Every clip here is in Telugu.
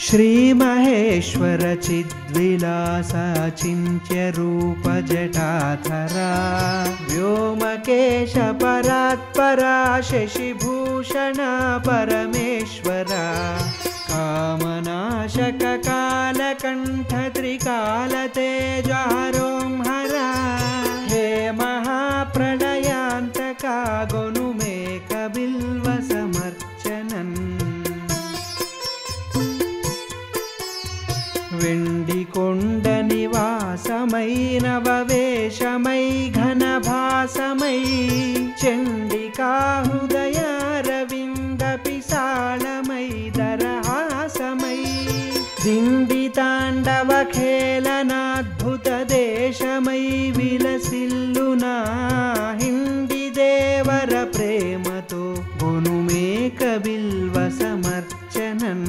श्रीमहेश्वर चिद्विलासाचिन्त्य रूप जटाधरा व्योमकेश परात्परा शशिभूषणा परमेश्वरा कामनाशक कालकण्ठ त्रिकालतेजहरोंहरा हे महाप्रलयान्तका गोनुमेकबिल्वसमर्चनन् వెండికొండ నివాసమై నవవేషమై ఘనభాసమై చండికా హృదయారవింద పిశాళమై దరహాసమై దిండితాండవ ఖేళనాద్భుత దేశమై విలసిల్లునా హిండి దేవర ప్రేమతో గొనుమేక బిల్వ సమర్చనన్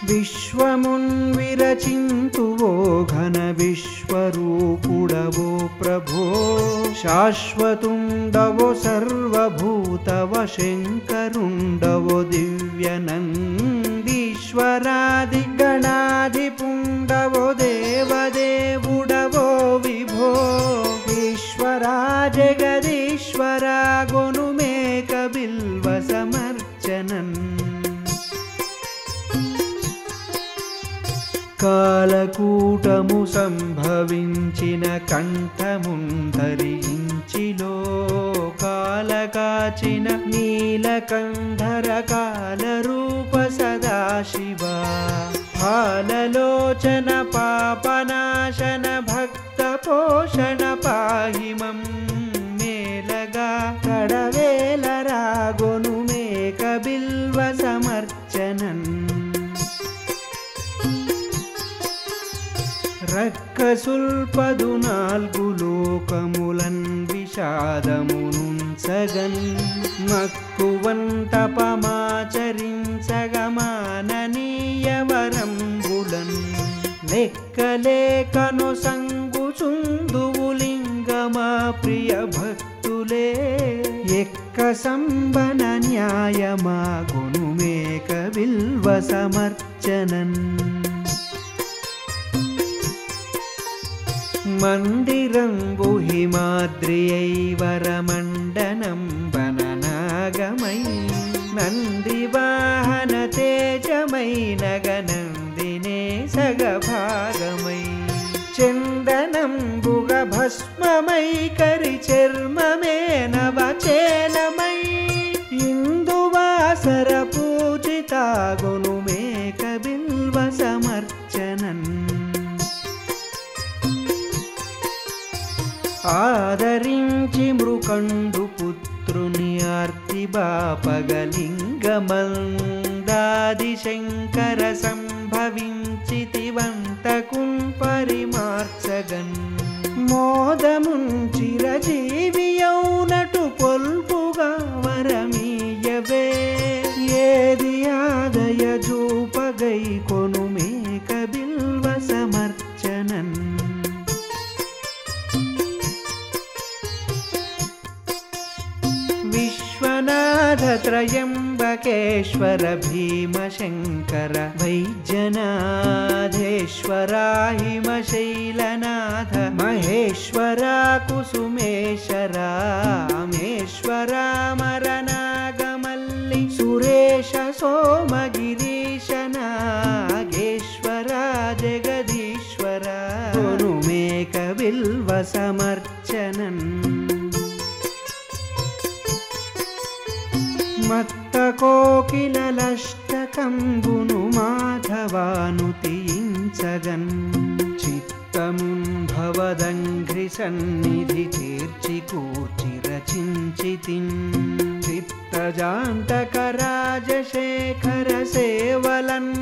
విశ్వమున్ విరచింతువో ఘన విశ్వరూపుడవో ప్రభో శాశ్వతుండవో సర్వభూతవ శంకరుండవో దివ్యనందీశ్వరాది గణాధిపుండవో దేవదేవుడవో విభో ఈశ్వరా జగదీశ్వరా గొనుమేక బిల్వ సమర్చనన్ కాలకూటము సంభవించిన కంఠముంధరించి లోకాలకాచిన నీలకంధర కాలరూప సదాశివ ఫాలలోచన పాపనాశన భక్త పోషణ పాహిమం మేలగా కడవేలరా గొనుమేక బిల్వ సమర్చనన్ రక్కసుల్పదునాల్గు లోకములన్ విషాదమునుంచగన్ మక్కువంతపమాచరించగమాననీయవరంబులన్ లెక్కలేకను సంగుచుందువులింగమా ప్రియ భక్తులే ఎక్క సంబన న్యాయమా గొనుమేక బిల్వ సమర్చనన్ మందిరంబు హిమాద్రియైవరమండనం వననాగమై నందివాహన తేజమై నగనందినే సగభాగమై చందనంబుగ భస్మమై కరి చర్మమే నవచేలమై ఇందువాసర పూజిత గొనుమేక బిల్వ సమర్చనన్ ఆదరించి మృకండు పుత్రుని ఆర్తిబాపగలింగమందాది శంకర సంభవించితివంతకున్ పరిమార్చగన్ మోదమున్ చిరజీవియౌనటు పొల్పుగా వరమీయవే ఏది ఆదయ జూపగై కొనుమేక బిల్వ సమర్చనన్ విశ్వనాథ త్రయంబకేశ్వర భీమశంకర వైద్యనాథేశ్వరా హిమశైలనాథ మహేశ్వరా కుసుమేశ్వరా రామేశ్వరా మరనాగమల్లి సురేశ సోమగిరీశ నాగేశ్వరా జగదీశ్వరా గొనుమేక బిల్వ సమర్చనన్ మత్త కోకిలష్టకంబును మాధవానుతించగన్ చిత్తమున్ భవదంఘ్రి సన్నిధి తీర్చి కూర్చి రచించితిన్ చిత్తజాంతక రాజశేఖర సేవలన్